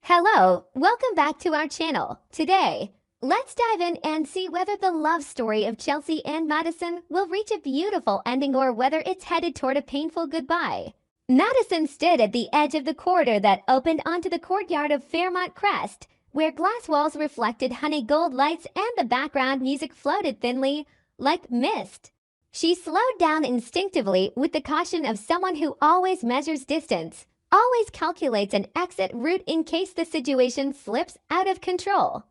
Hello, welcome back to our channel. Today, let's dive in and see whether the love story of Chelsea and Madison will reach a beautiful ending or whether it's headed toward a painful goodbye. Madison stood at the edge of the corridor that opened onto the courtyard of Fairmont Crest, where glass walls reflected honey gold lights and the background music floated thinly, like mist. She slowed down instinctively with the caution of someone who always measures distance, always calculates an exit route in case the situation slips out of control.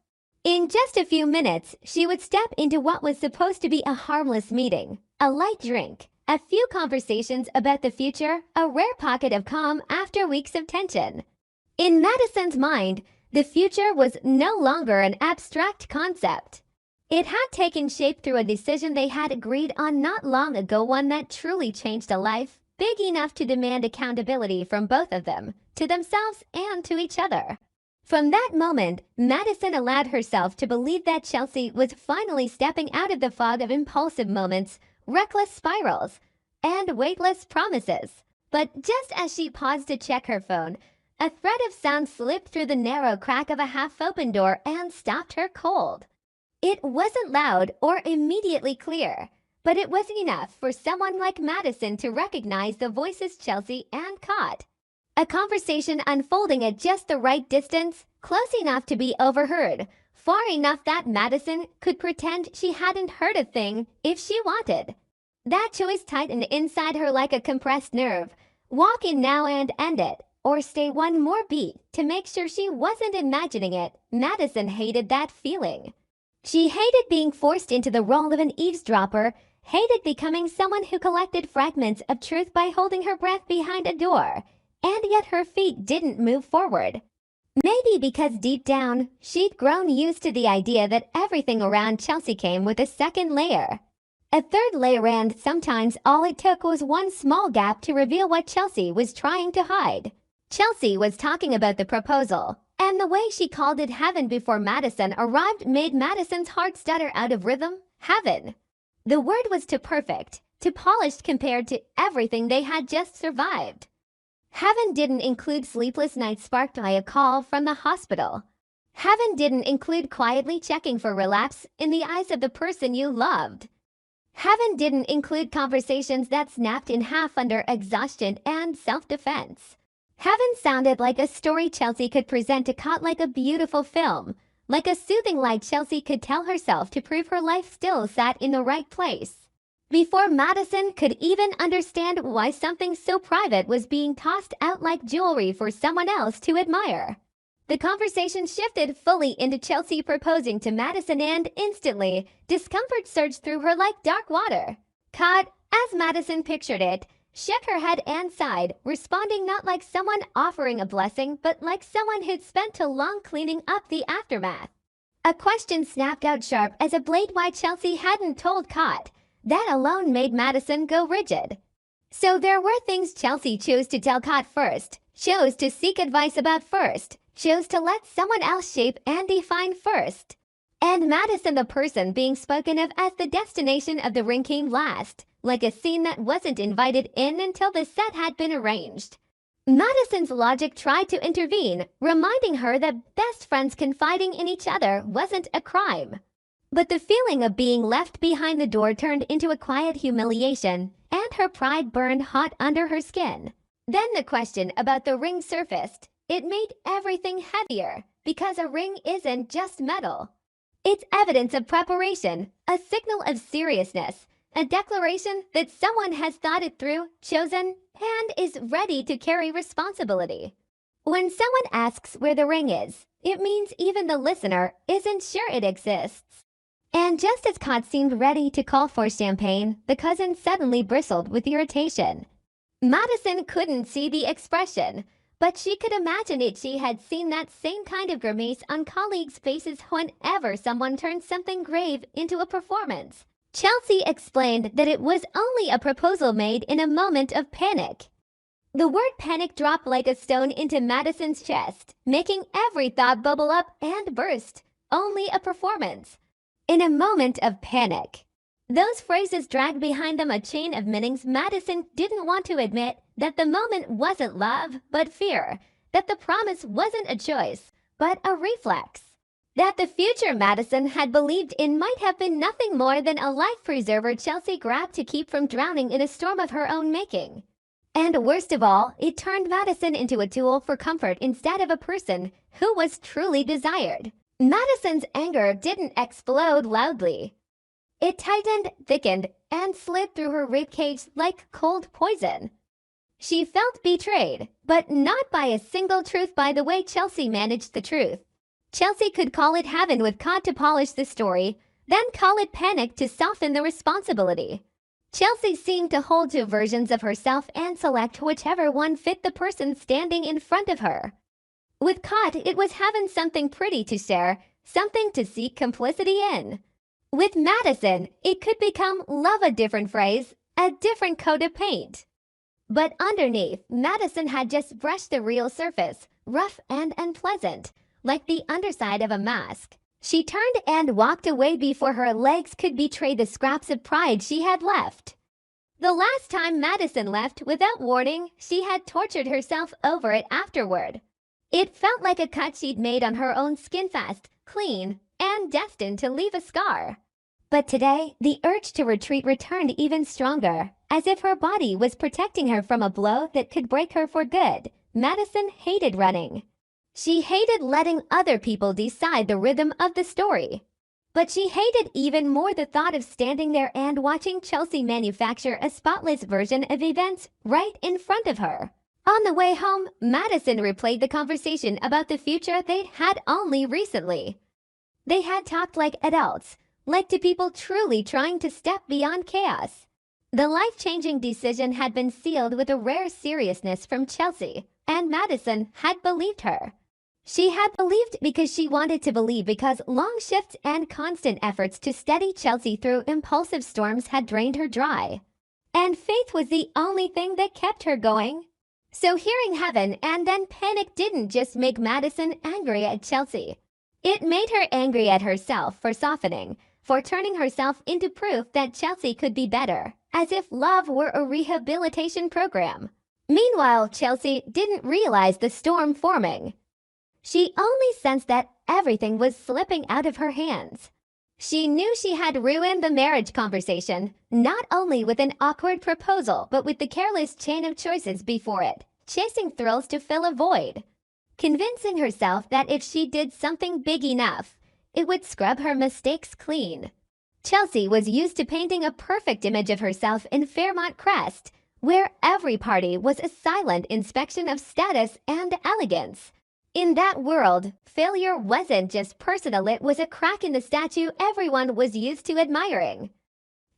In just a few minutes, she would step into what was supposed to be a harmless meeting, a light drink, a few conversations about the future, a rare pocket of calm after weeks of tension. In Madison's mind, the future was no longer an abstract concept. It had taken shape through a decision they had agreed on not long ago, one that truly changed a life, big enough to demand accountability from both of them, to themselves and to each other. From that moment, Madison allowed herself to believe that Chelsea was finally stepping out of the fog of impulsive moments, reckless spirals, and weightless promises. But just as she paused to check her phone, a thread of sound slipped through the narrow crack of a half-open door and stopped her cold. It wasn't loud or immediately clear, but it was enough for someone like Madison to recognize the voices Chelsea and caught. A conversation unfolding at just the right distance, close enough to be overheard, far enough that Madison could pretend she hadn't heard a thing if she wanted. That choice tightened inside her like a compressed nerve. Walk in now and end it, or stay one more beat to make sure she wasn't imagining it. Madison hated that feeling. She hated being forced into the role of an eavesdropper, hated becoming someone who collected fragments of truth by holding her breath behind a door, and yet her feet didn't move forward. Maybe because deep down, she'd grown used to the idea that everything around Chelsea came with a second layer. A third layer, and sometimes all it took was one small gap to reveal what Chelsea was trying to hide. Chelsea was talking about the proposal, and the way she called it heaven before Madison arrived made Madison's heart stutter out of rhythm. Heaven. The word was too perfect, too polished compared to everything they had just survived. Heaven didn't include sleepless nights sparked by a call from the hospital. Heaven didn't include quietly checking for relapse in the eyes of the person you loved. Heaven didn't include conversations that snapped in half under exhaustion and self-defense. Heaven sounded like a story Chelsea could present to Caught, like a beautiful film, like a soothing lie Chelsea could tell herself to prove her life still sat in the right place. Before Madison could even understand why something so private was being tossed out like jewelry for someone else to admire. The conversation shifted fully into Chelsea proposing to Madison, and instantly, discomfort surged through her like dark water. Caught, as Madison pictured it, shook her head and sighed, responding not like someone offering a blessing, but like someone who'd spent too long cleaning up the aftermath. A question snapped out sharp as a blade why Chelsea hadn't told Caught. That alone made Madison go rigid. So there were things Chelsea chose to tell Caught first, chose to seek advice about first, chose to let someone else shape and define first. And Madison, the person being spoken of as the destination of the ring, came last, like a scene that wasn't invited in until the set had been arranged. Madison's logic tried to intervene, reminding her that best friends confiding in each other wasn't a crime. But the feeling of being left behind the door turned into a quiet humiliation, and her pride burned hot under her skin. Then the question about the ring surfaced. It made everything heavier, because a ring isn't just metal. It's evidence of preparation, a signal of seriousness, a declaration that someone has thought it through, chosen, and is ready to carry responsibility. When someone asks where the ring is, it means even the listener isn't sure it exists. And just as Caught seemed ready to call for champagne, the cousin suddenly bristled with irritation. Madison couldn't see the expression, but she could imagine it. She had seen that same kind of grimace on colleagues' faces whenever someone turned something grave into a performance. Chelsea explained that it was only a proposal made in a moment of panic. The word panic dropped like a stone into Madison's chest, making every thought bubble up and burst. Only a performance. In a moment of panic. Those phrases dragged behind them a chain of meanings. Madison didn't want to admit that the moment wasn't love, but fear. that the promise wasn't a choice, but a reflex. That the future Madison had believed in might have been nothing more than a life preserver Chelsea grabbed to keep from drowning in a storm of her own making. And worst of all, it turned Madison into a tool for comfort instead of a person who was truly desired. Madison's anger didn't explode loudly. It tightened, thickened, and slid through her ribcage like cold poison. She felt betrayed, but not by a single truth by the way Chelsea managed the truth. Chelsea could call it heaven with Cod to polish the story, then call it panic to soften the responsibility. Chelsea seemed to hold two versions of herself and select whichever one fit the person standing in front of her. With Cod, it was having something pretty to share, something to seek complicity in. With Madison, it could become love a different phrase, a different coat of paint. But underneath, Madison had just brushed the real surface, rough and unpleasant, like the underside of a mask. She turned and walked away before her legs could betray the scraps of pride she had left. The last time Madison left without warning, she had tortured herself over it afterward. It felt like a cut she'd made on her own skin, fast, clean, and destined to leave a scar. But today, the urge to retreat returned even stronger, as if her body was protecting her from a blow that could break her for good. Madison hated running. She hated letting other people decide the rhythm of the story. But she hated even more the thought of standing there and watching Chelsea manufacture a spotless version of events right in front of her. On the way home, Madison replayed the conversation about the future they'd had only recently. They had talked like adults, like to people truly trying to step beyond chaos. The life-changing decision had been sealed with a rare seriousness from Chelsea, and Madison had believed her. She had believed because she wanted to believe, because long shifts and constant efforts to steady Chelsea through impulsive storms had drained her dry. And faith was the only thing that kept her going. So hearing heaven and then panic didn't just make Madison angry at Chelsea. It made her angry at herself for softening, for turning herself into proof that Chelsea could be better, as if love were a rehabilitation program. Meanwhile, Chelsea didn't realize the storm forming. She only sensed that everything was slipping out of her hands. She knew she had ruined the marriage conversation, not only with an awkward proposal but with the careless chain of choices before it, chasing thrills to fill a void. Convincing herself that if she did something big enough, it would scrub her mistakes clean. Chelsea was used to painting a perfect image of herself in Fairmont Crest, where every party was a silent inspection of status and elegance. In that world, failure wasn't just personal, it was a crack in the statue everyone was used to admiring.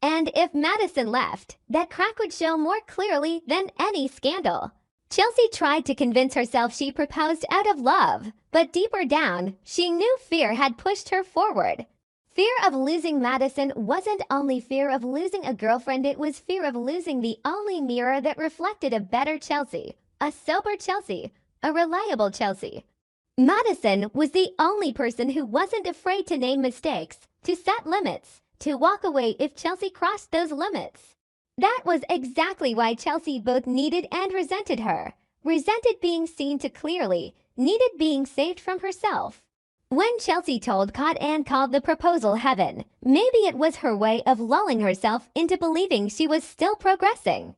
And if Madison left, that crack would show more clearly than any scandal. Chelsea tried to convince herself she proposed out of love, but deeper down, she knew fear had pushed her forward. Fear of losing Madison wasn't only fear of losing a girlfriend, it was fear of losing the only mirror that reflected a better Chelsea, a sober Chelsea, a reliable Chelsea. Madison was the only person who wasn't afraid to name mistakes, to set limits, to walk away if Chelsea crossed those limits. That was exactly why Chelsea both needed and resented her. Resented being seen too clearly, needed being saved from herself. When Chelsea told Cod and called the proposal heaven, maybe it was her way of lulling herself into believing she was still progressing.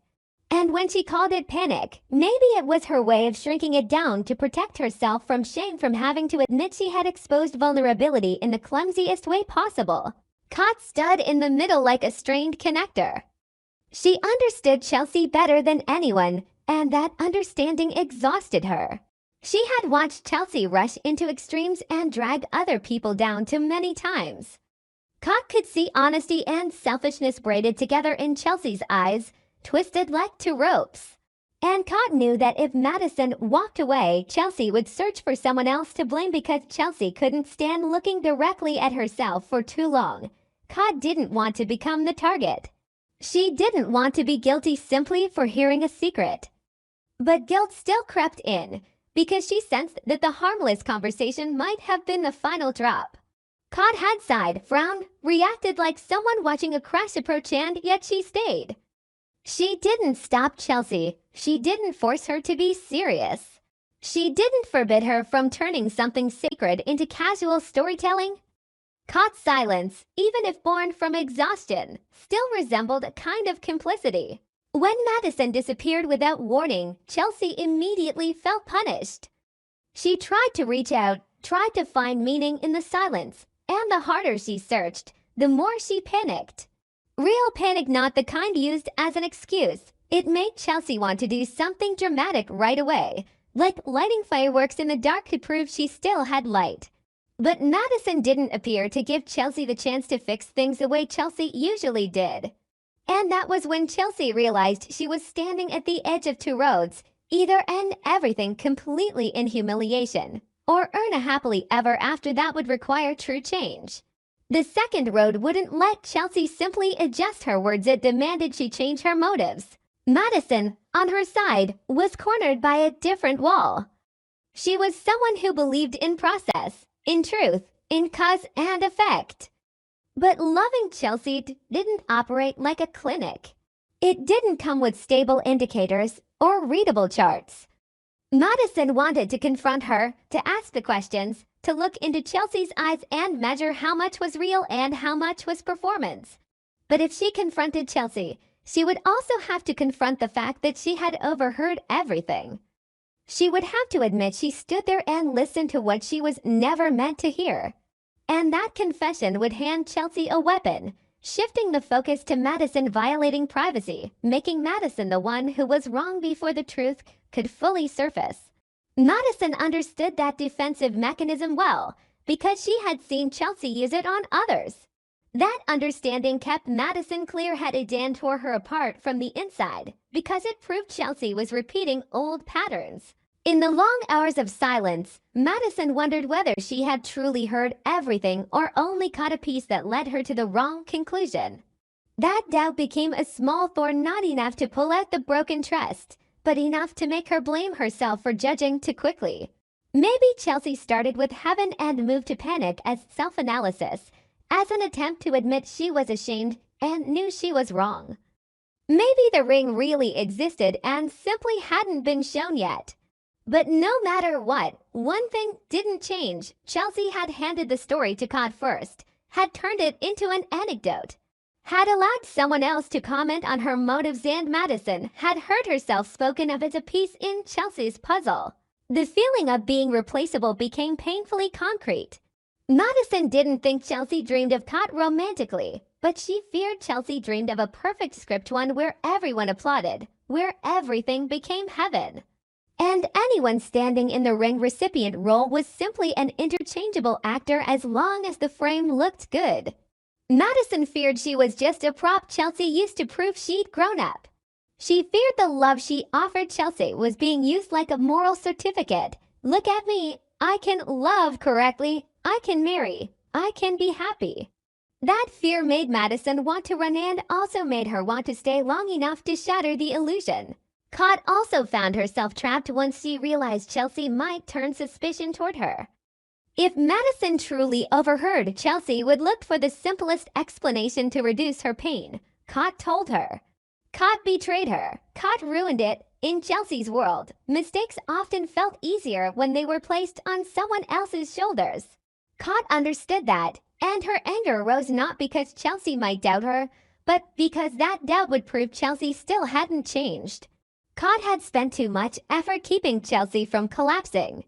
And when she called it panic, maybe it was her way of shrinking it down to protect herself from shame, from having to admit she had exposed vulnerability in the clumsiest way possible. Cod stood in the middle like a strained connector. She understood Chelsea better than anyone, and that understanding exhausted her. She had watched Chelsea rush into extremes and drag other people down too many times. Cod could see honesty and selfishness braided together in Chelsea's eyes, twisted like two ropes. And Cod knew that if Madison walked away, Chelsea would search for someone else to blame because Chelsea couldn't stand looking directly at herself for too long. Cod didn't want to become the target. She didn't want to be guilty simply for hearing a secret. But guilt still crept in, because she sensed that the harmless conversation might have been the final drop. Cod had sighed, frowned, reacted like someone watching a crash approach, and yet she stayed. She didn't stop Chelsea. She didn't force her to be serious. She didn't forbid her from turning something sacred into casual storytelling. Caught silence, even if born from exhaustion, still resembled a kind of complicity. When Madison disappeared without warning, Chelsea immediately felt punished. She tried to reach out, tried to find meaning in the silence, and the harder she searched, the more she panicked. Real panic, not the kind used as an excuse. It made Chelsea want to do something dramatic right away, like lighting fireworks in the dark to prove she still had light. But Madison didn't appear to give Chelsea the chance to fix things the way Chelsea usually did. And that was when Chelsea realized she was standing at the edge of two roads, either end everything completely in humiliation, or earn a happily ever after that would require true change. The second road wouldn't let Chelsea simply adjust her words, it demanded she change her motives. Madison, on her side, was cornered by a different wall. She was someone who believed in process, in truth, in cause and effect. But loving Chelsea didn't operate like a clinic. It didn't come with stable indicators or readable charts. Madison wanted to confront her, to ask the questions, to look into Chelsea's eyes and measure how much was real and how much was performance. But if she confronted Chelsea, she would also have to confront the fact that she had overheard everything. She would have to admit she stood there and listened to what she was never meant to hear. And that confession would hand Chelsea a weapon, shifting the focus to Madison violating privacy, making Madison the one who was wrong before the truth could fully surface. Madison understood that defensive mechanism well, because she had seen Chelsea use it on others. That understanding kept Madison clear-headed and tore her apart from the inside, because it proved Chelsea was repeating old patterns. In the long hours of silence, Madison wondered whether she had truly heard everything or only caught a piece that led her to the wrong conclusion. That doubt became a small thorn, not enough to pull out the broken trust, but enough to make her blame herself for judging too quickly. Maybe Chelsea started with heaven and moved to panic as self-analysis, as an attempt to admit she was ashamed and knew she was wrong. Maybe the ring really existed and simply hadn't been shown yet. But no matter what, one thing didn't change. Chelsea had handed the story to Cod first, had turned it into an anecdote, had allowed someone else to comment on her motives, and Madison had heard herself spoken of as a piece in Chelsea's puzzle. The feeling of being replaceable became painfully concrete. Madison didn't think Chelsea dreamed of Cod romantically, but she feared Chelsea dreamed of a perfect script, one where everyone applauded, where everything became heaven. And anyone standing in the ring recipient role was simply an interchangeable actor as long as the frame looked good. Madison feared she was just a prop Chelsea used to prove she'd grown up. She feared the love she offered Chelsea was being used like a moral certificate. Look at me, I can love correctly, I can marry, I can be happy. That fear made Madison want to run and also made her want to stay long enough to shatter the illusion. Cod also found herself trapped once she realized Chelsea might turn suspicion toward her. If Madison truly overheard, Chelsea would look for the simplest explanation to reduce her pain. Cod told her. Cod betrayed her. Cod ruined it. In Chelsea's world, mistakes often felt easier when they were placed on someone else's shoulders. Cod understood that, and her anger rose not because Chelsea might doubt her, but because that doubt would prove Chelsea still hadn't changed. Cod had spent too much effort keeping Chelsea from collapsing.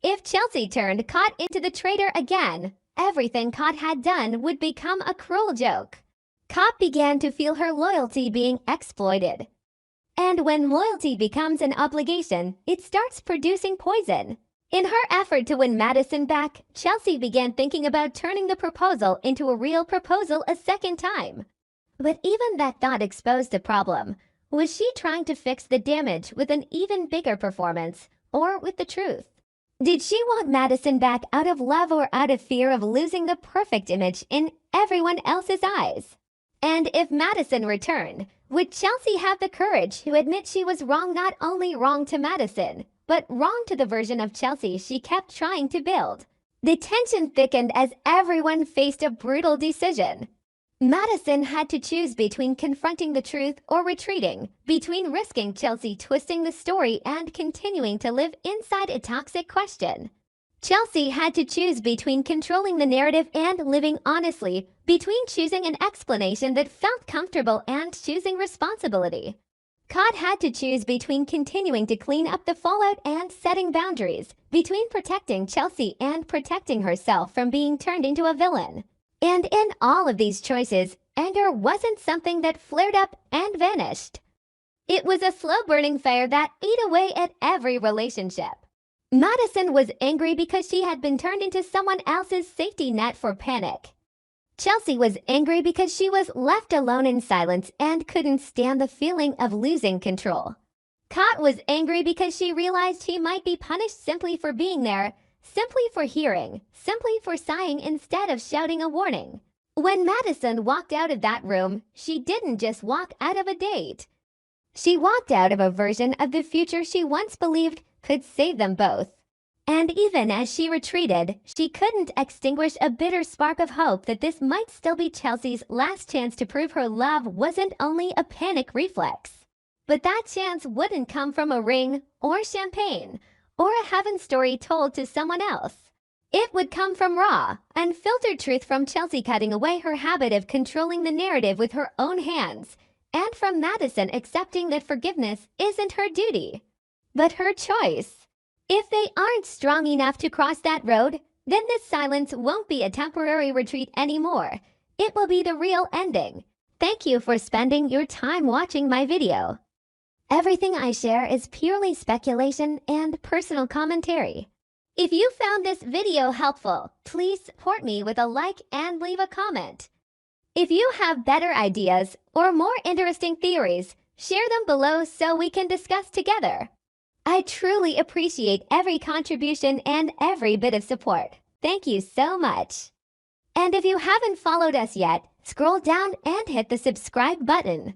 If Chelsea turned Cod into the traitor again, everything Cod had done would become a cruel joke. Cod began to feel her loyalty being exploited. And when loyalty becomes an obligation, it starts producing poison. In her effort to win Madison back, Chelsea began thinking about turning the proposal into a real proposal a second time. But even that thought exposed a problem. Was she trying to fix the damage with an even bigger performance, or with the truth? Did she want Madison back out of love or out of fear of losing the perfect image in everyone else's eyes? And if Madison returned, would Chelsea have the courage to admit she was wrong, not only wrong to Madison, but wrong to the version of Chelsea she kept trying to build? The tension thickened as everyone faced a brutal decision. Madison had to choose between confronting the truth or retreating, between risking Chelsea twisting the story and continuing to live inside a toxic question. Chelsea had to choose between controlling the narrative and living honestly, between choosing an explanation that felt comfortable and choosing responsibility. Cod had to choose between continuing to clean up the fallout and setting boundaries, between protecting Chelsea and protecting herself from being turned into a villain. And in all of these choices, anger wasn't something that flared up and vanished. It was a slow-burning fire that ate away at every relationship. Madison was angry because she had been turned into someone else's safety net for panic. Chelsea was angry because she was left alone in silence and couldn't stand the feeling of losing control. Cot was angry because she realized he might be punished simply for being there, simply for hearing, simply for sighing instead of shouting a warning. When Madison walked out of that room, she didn't just walk out of a date. She walked out of a version of the future she once believed could save them both. And even as she retreated, she couldn't extinguish a bitter spark of hope that this might still be Chelsea's last chance to prove her love wasn't only a panic reflex. But that chance wouldn't come from a ring, or champagne, or a heaven story told to someone else. It would come from raw, unfiltered truth from Chelsea cutting away her habit of controlling the narrative with her own hands, and from Madison accepting that forgiveness isn't her duty, but her choice. If they aren't strong enough to cross that road, then this silence won't be a temporary retreat anymore. It will be the real ending. Thank you for spending your time watching my video. Everything I share is purely speculation and personal commentary. If you found this video helpful, please support me with a like and leave a comment. If you have better ideas or more interesting theories, share them below so we can discuss together. I truly appreciate every contribution and every bit of support. Thank you so much. And if you haven't followed us yet, scroll down and hit the subscribe button.